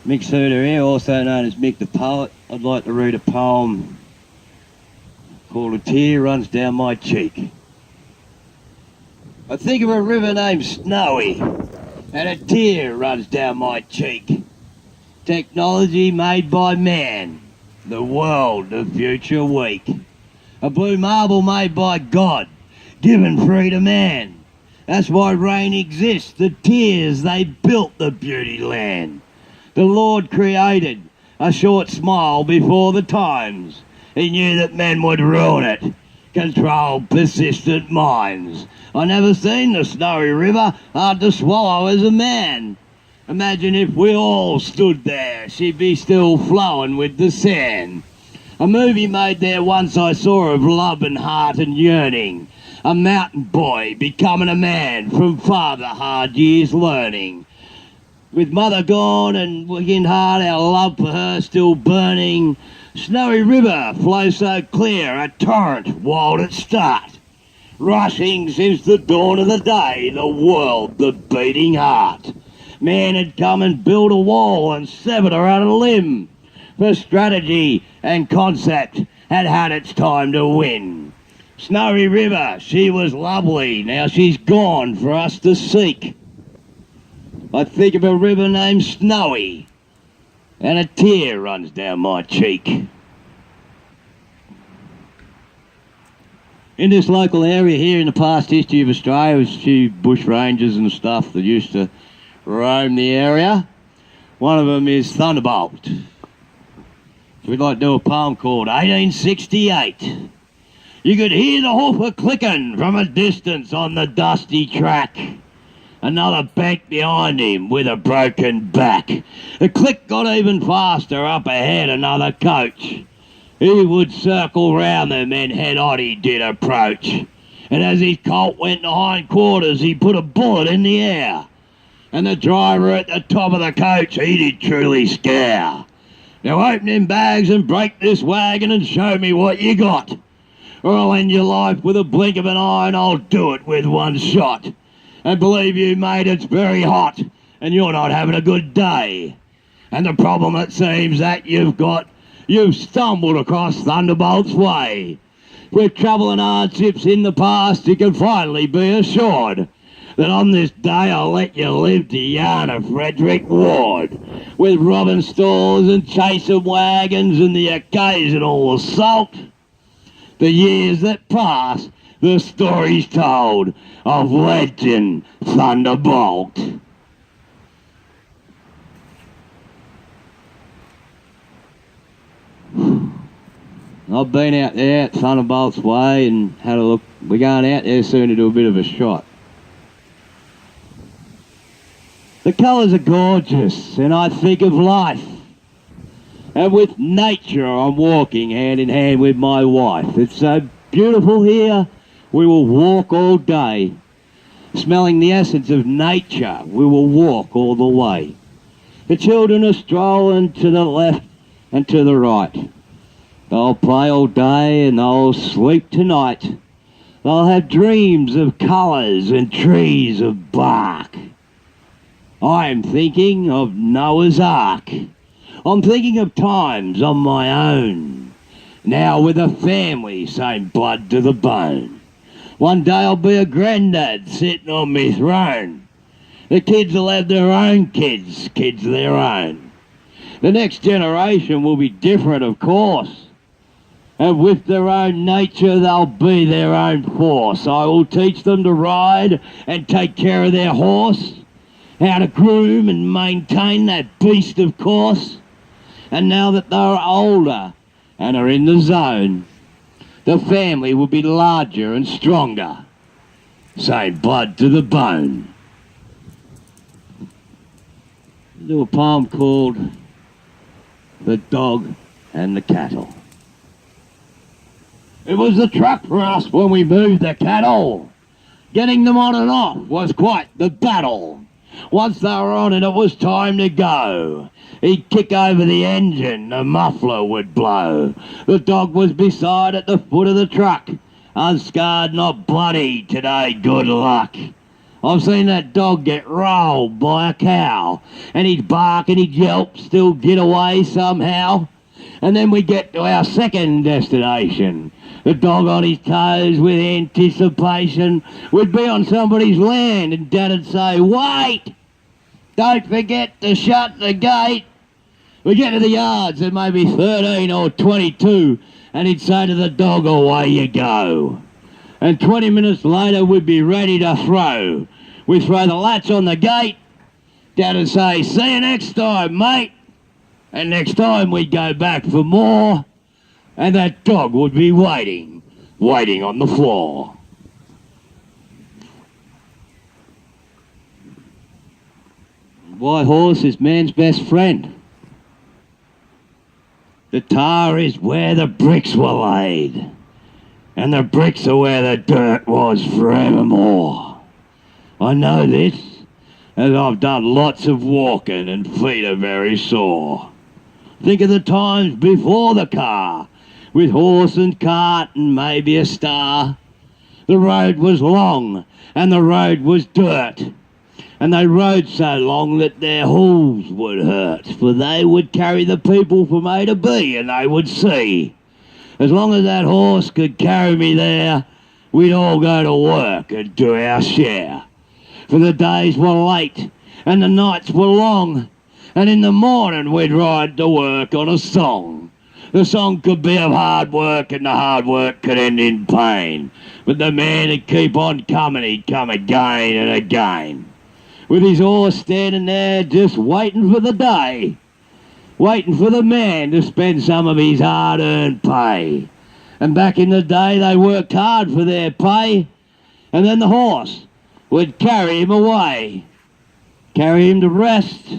Mick here, also known as Mick the Poet. I'd like to read a poem called A Tear Runs Down My Cheek. I think of a river named Snowy, and a tear runs down my cheek. Technology made by man, the world of future weak. A blue marble made by God, given free to man. That's why rain exists, the tears they built the beauty land. The Lord created a short smile before the times. He knew that men would ruin it, control persistent minds. I never seen the snowy river, hard to swallow as a man. Imagine if we all stood there, she'd be still flowing with the sand. A movie made there once I saw of love and heart and yearning. A mountain boy becoming a man from father hard years learning. With mother gone and working hard, our love for her still burning. Snowy river flows so clear, a torrent wild at start. Rushing since the dawn of the day, the world, the beating heart. Man had come and built a wall and severed her at a limb. For strategy and concept had had its time to win. Snowy river, she was lovely, now she's gone for us to seek. I think of a river named Snowy, and a tear runs down my cheek. In this local area here, in the past history of Australia, there's a few bush rangers and stuff that used to roam the area. One of them is Thunderbolt. So we'd like to do a poem called 1868. You could hear the hoofer clicking from a distance on the dusty track. Another bank behind him with a broken back. The click got even faster up ahead, another coach. He would circle round them and head on he did approach. And as his colt went to hindquarters, he put a bullet in the air. And the driver at the top of the coach, he did truly scare. Now open them bags and break this wagon and show me what you got. Or I'll end your life with a blink of an eye and I'll do it with one shot. And believe you, mate, it's very hot, and you're not having a good day. And the problem it seems that you've stumbled across Thunderbolt's way. With trouble and hardships in the past, you can finally be assured that on this day I'll let you live to yarn a Frederick Ward. With robbing stores and chasing wagons and the occasional assault. The years that pass, the story's told of legend Thunderbolt. I've been out there at Thunderbolt's Way and had a look. We're going out there soon to do a bit of a shot. The colours are gorgeous and I think of life. And with nature I'm walking hand in hand with my wife. It's so beautiful here, we will walk all day. Smelling the essence of nature, we will walk all the way. The children are strolling to the left and to the right. They'll play all day and they'll sleep tonight. They'll have dreams of colours and trees of bark. I am thinking of Noah's Ark. I'm thinking of times on my own. Now with a family, same blood to the bone. One day I'll be a granddad sitting on me throne. The kids will have their own kids their own. The next generation will be different, of course. And with their own nature, they'll be their own force. I will teach them to ride and take care of their horse. How to groom and maintain that beast, of course. And now that they're older and are in the zone, the family will be larger and stronger. Same blood to the bone. I'll do a poem called The Dog and the Cattle. It was the truck for us when we moved the cattle. Getting them on and off was quite the battle. Once they were on and it was time to go, he'd kick over the engine, the muffler would blow. The dog was beside at the foot of the truck, unscarred, not bloody, today, good luck. I've seen that dog get rolled by a cow, and he'd bark and he'd yelp, still get away somehow. And then we get to our second destination. The dog on his toes with anticipation. We'd be on somebody's land and Dad'd say, "Wait! Don't forget to shut the gate." We get to the yards at maybe 13 or 22, and he'd say to the dog, "Away you go." And 20 minutes later, we'd be ready to throw. We'd throw the latch on the gate. Dad'd say, "See you next time, mate." And next time we'd go back for more, and that dog would be waiting on the floor. Why, horse is man's best friend. The tar is where the bricks were laid, and the bricks are where the dirt was forevermore. I know this, as I've done lots of walking and feet are very sore. Think of the times before the car, with horse and cart and maybe a star. The road was long and the road was dirt, and they rode so long that their hooves would hurt, for they would carry the people from A to B and they would see. As long as that horse could carry me there, we'd all go to work and do our share. For the days were late and the nights were long, and in the morning we'd ride to work on a song. The song could be of hard work and the hard work could end in pain, but the man would keep on coming, he'd come again and again, with his horse standing there just waiting for the day, waiting for the man to spend some of his hard-earned pay. And back in the day they worked hard for their pay, and then the horse would carry him away, carry him to rest,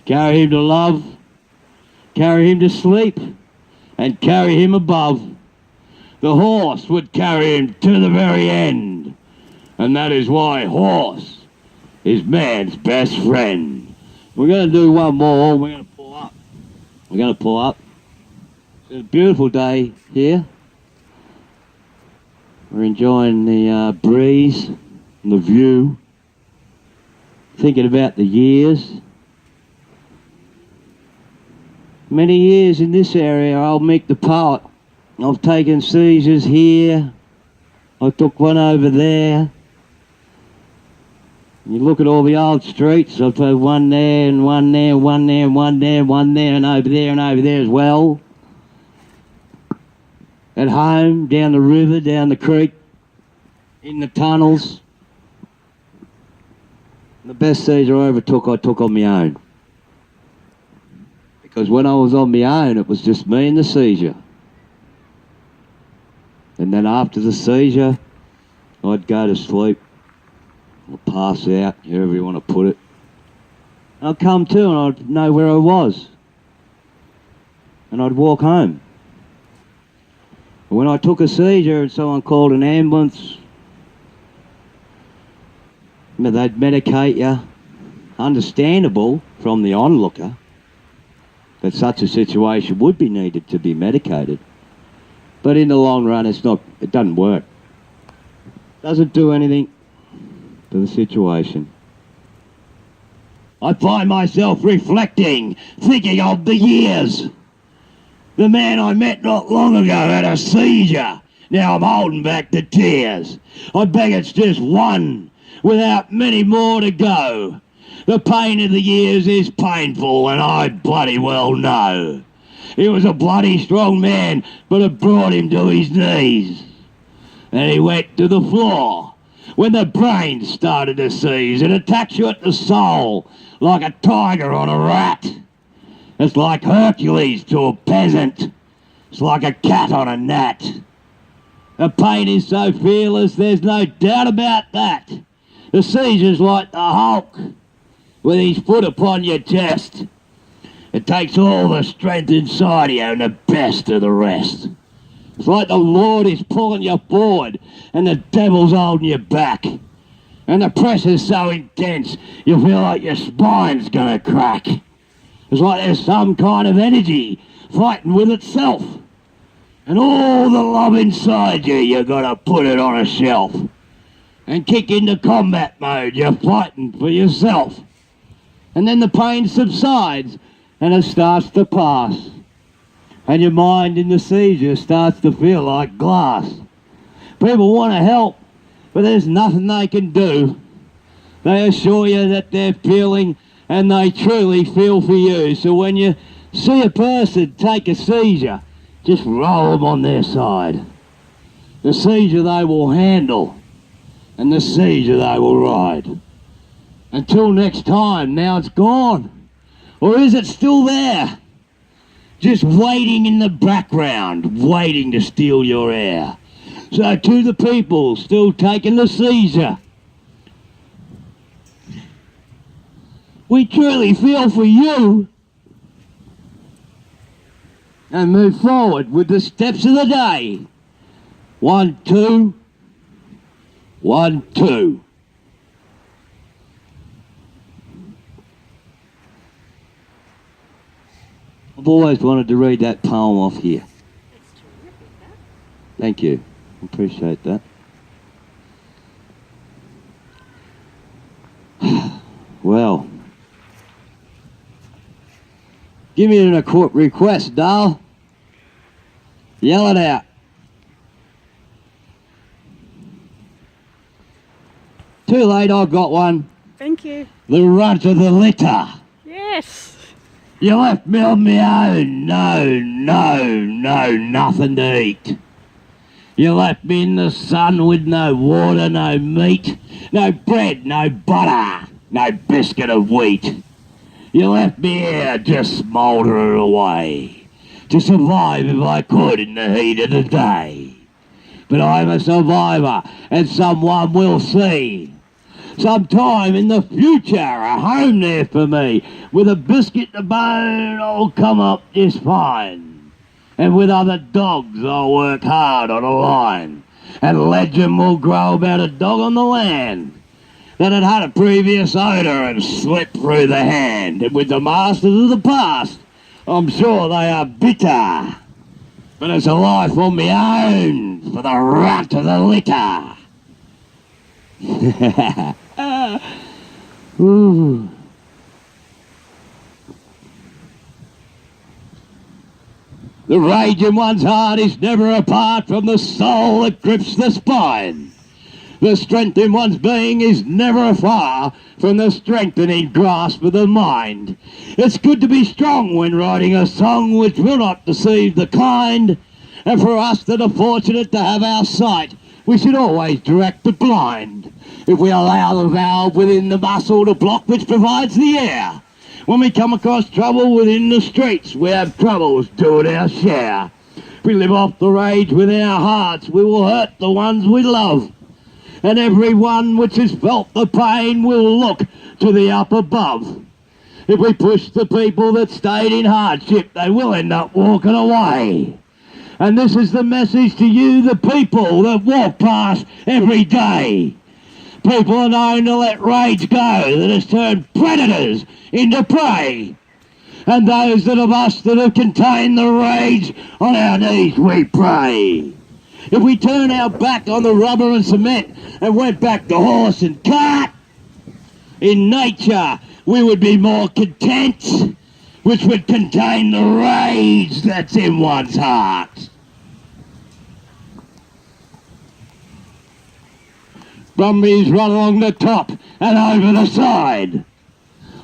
carry him to love, carry him to sleep, and carry him above. The horse would carry him to the very end, and that is why horse is man's best friend. We're going to do one more. We're going to pull up. We're going to pull up. It's a beautiful day here. We're enjoying the breeze and the view, thinking about the years. Many years in this area, old Mick the Poet. I've taken seizures here. I took one over there. You look at all the old streets, I've put one there and one there, one there and one there, one there and over there as well. At home, down the river, down the creek, in the tunnels. The best seizure I took on my own. Because when I was on my own, it was just me and the seizure. And then after the seizure, I'd go to sleep, or pass out, however you want to put it. I'd come to and I'd know where I was. And I'd walk home. When I took a seizure and someone called an ambulance, they'd medicate you. Understandable from the onlooker that such a situation would be needed to be medicated. But in the long run, it doesn't work. Doesn't do anything to the situation. I find myself reflecting, thinking of the years. The man I met not long ago had a seizure. Now I'm holding back the tears. I beg it's just one, without many more to go. The pain of the years is painful, and I bloody well know. He was a bloody strong man, but it brought him to his knees. And he went to the floor when the brain started to seize. It attacks you at the soul like a tiger on a rat. It's like Hercules to a peasant. It's like a cat on a gnat. The pain is so fearless, there's no doubt about that. The seizure's like the Hulk, with his foot upon your chest. It takes all the strength inside you and the best of the rest. It's like the Lord is pulling you forward and the devil's holding you back. And the pressure's so intense, you feel like your spine's gonna crack. It's like there's some kind of energy fighting with itself. And all the love inside you, you gotta put it on a shelf. and kick into combat mode. You're fighting for yourself. And then the pain subsides and it starts to pass. And your mind in the seizure starts to feel like glass. People want to help, but there's nothing they can do. They assure you that they're feeling, and they truly feel for you. So when you see a person take a seizure, just roll them on their side. The seizure they will handle, and the seizure they will ride. Until next time, now it's gone. Or is it still there? Just waiting in the background, waiting to steal your air. So to the people still taking the seizure, we truly feel for you. And move forward with the steps of the day. 1, 2, 1, 2. I've always wanted to read that poem off here. That's terrific, that. Thank you. Appreciate that. Well, give me a request, doll. Yell it out. Too late, I've got one. Thank you. The runt of the litter. Yes. You left me on my own. No, nothing to eat. You left me in the sun with no water, no meat, no bread, no butter, no biscuit of wheat. You left me here just smouldering away, to survive if I could in the heat of the day. But I'm a survivor, and someone will see. Sometime in the future, a home there for me, with a biscuit to bone, I'll come up just fine. And with other dogs, I'll work hard on a line. And legend will grow about a dog on the land that had a previous owner and slipped through the hand. And with the masters of the past, I'm sure they are bitter. But it's a life on my own for the runt of the litter. Ooh. The rage in one's heart is never apart from the soul that grips the spine. The strength in one's being is never far from the strengthening grasp of the mind. It's good to be strong when writing a song which will not deceive the kind. And for us that are fortunate to have our sight, we should always direct the blind. If we allow the valve within the muscle to block which provides the air. When we come across trouble within the streets, we have troubles doing our share. If we live off the rage within our hearts, we will hurt the ones we love. And everyone which has felt the pain will look to the up above. If we push the people that stayed in hardship, they will end up walking away. And this is the message to you, the people that walk past every day. People are known to let rage go that has turned predators into prey. And those of us that have contained the rage, on our knees we pray. If we turn our back on the rubber and cement and went back to horse and cart, in nature we would be more content, which would contain the rage that's in one's heart. Brumbies run along the top and over the side.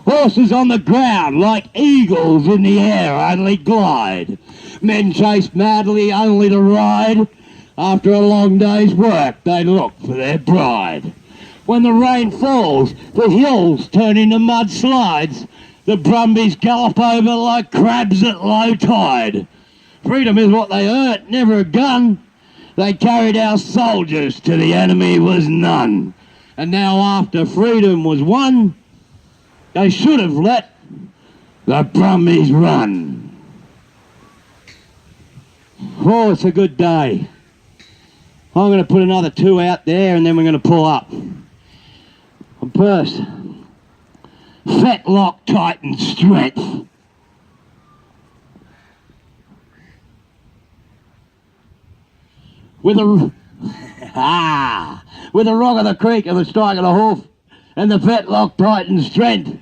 Horses on the ground like eagles in the air only glide. Men chase madly only to ride. After a long day's work they look for their bride. When the rain falls, the hills turn into mudslides. The Brumbies gallop over like crabs at low tide. Freedom is what they earned, never a gun. They carried our soldiers till the enemy was none. And now after freedom was won, they should have let the Brumbies run. Oh, it's a good day. I'm going to put another 2 out there and then we're going to pull up. And first, fetlock titan strength. With a Ah! With the rock of the creek and the strike of the hoof, and the fetlock tighten strength,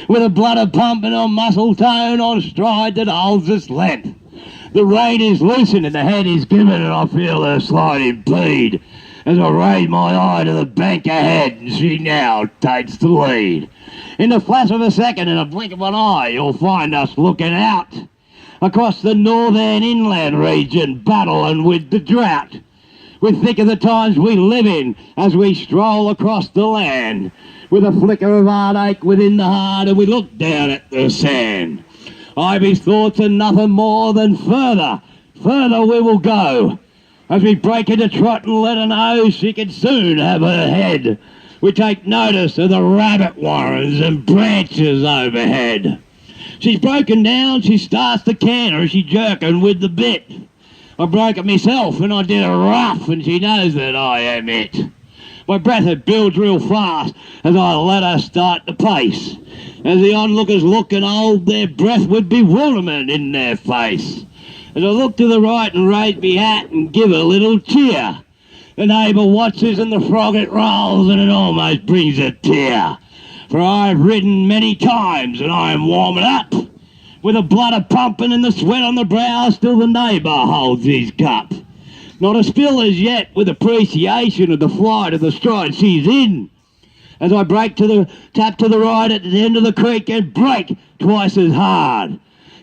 with the blood a pumping on muscle tone, on stride that holds its length. The rein is loosened and the head is given, and I feel her slide impede as I raise my eye to the bank ahead, and she now takes the lead. In the flash of a second and a blink of an eye, you'll find us looking out across the northern inland region, battling with the drought. We think of the times we live in as we stroll across the land, with a flicker of heartache within the heart, and we look down at the sand. Ivy's thoughts are nothing more than further we will go, as we break into trot and let her know she can soon have her head. We take notice of the rabbit warrens and branches overhead. She's broken down, she starts to canter, she's jerking with the bit. I broke it myself and I did a rough, and she knows that I am it. My breath had builds real fast as I let her start the pace. As the onlookers look and hold their breath with bewilderment in their face. As I look to the right and raise me hat and give a little cheer, the neighbour watches and the frog it rolls, and it almost brings a tear. For I've ridden many times and I am warming up, with the blood a pumping and the sweat on the brow, still the neighbour holds his cup. Not a spill as yet, with appreciation of the flight of the stride she's in. As I break to the tap to the right at the end of the creek and break twice as hard.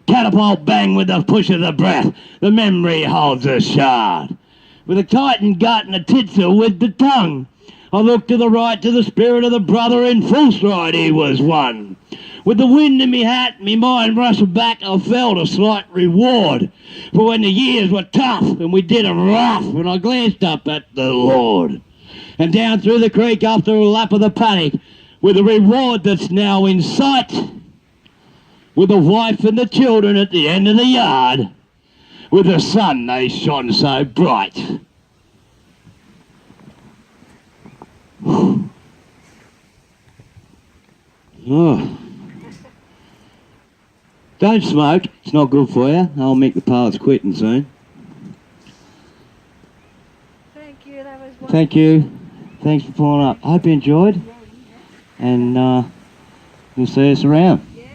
Catapult bang with the push of the breath, the memory holds a shard. With a tightened gut and a titzel with the tongue, I look to the right to the spirit of the brother, in full stride he was one. With the wind in me hat, me mind rushed back, I felt a slight reward. For when the years were tough and we did a rough, when I glanced up at the Lord. And down through the creek after a lap of the paddock, with the reward that's now in sight, with the wife and the children at the end of the yard, with the sun they shone so bright. Oh. Don't smoke, it's not good for you. I'll Mick the Poet's quitting soon. Thank you, that was wonderful. Thank you. Thanks for pulling up. I hope you enjoyed. And you'll see us around. Yeah.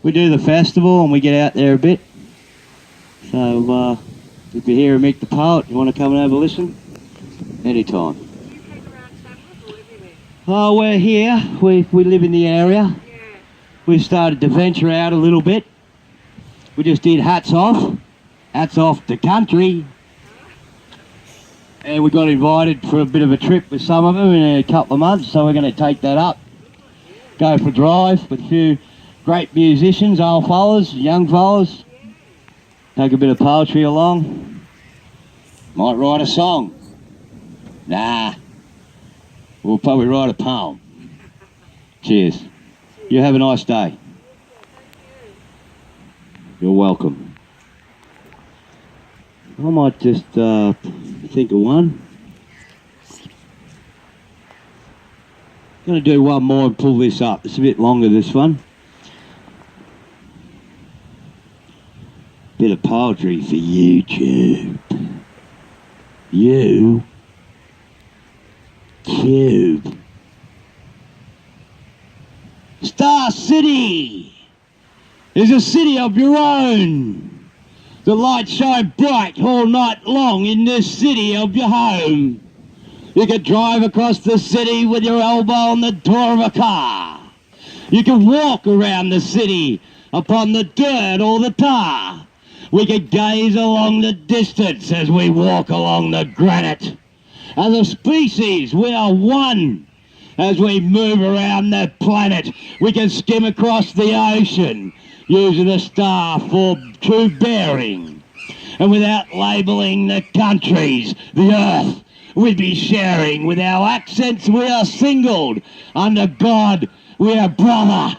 We do the festival and we get out there a bit. So if you hear Mick the Poet, you want to come and have a listen? Anytime. Do you hang around Tamworth or live in it? Oh, we're here. We live in the area. Yeah. We've started to venture out a little bit. We just did Hats Off the country. And we got invited for a bit of a trip with some of them in a couple of months, so we're going to take that up. Go for a drive with a few great musicians, old fellas, young fellas. Take a bit of poetry along. Might write a song. Nah. We'll probably write a poem. Cheers. You have a nice day. You're welcome. I might just think of one. Going to do one more and pull this up. It's a bit longer, this one. Bit of poetry for YouTube. YouTube. Star City is a city of your own. The lights shine bright all night long in this city of your home. You can drive across the city with your elbow on the door of a car. You can walk around the city upon the dirt or the tar. We can gaze along the distance as we walk along the granite. As a species, we are one. As we move around the planet, we can skim across the ocean, using a star for true bearing. And without labelling the countries, the earth, we'd be sharing. With our accents, we are singled. Under God, we are brother.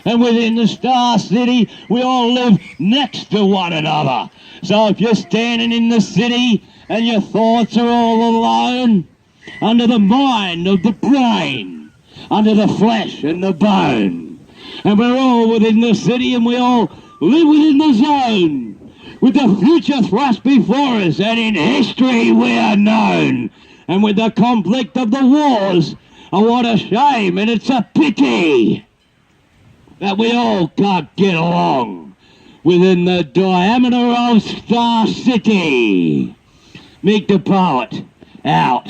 And within the Star City, we all live next to one another. So if you're standing in the city and your thoughts are all alone, under the mind of the brain, under the flesh and the bone, and we're all within the city and we all live within the zone, with the future thrust before us, and in history we are known And with the conflict of the wars, oh, what a shame, and it's a pity that we all can't get along within the diameter of Star City. Mick the Poet, out.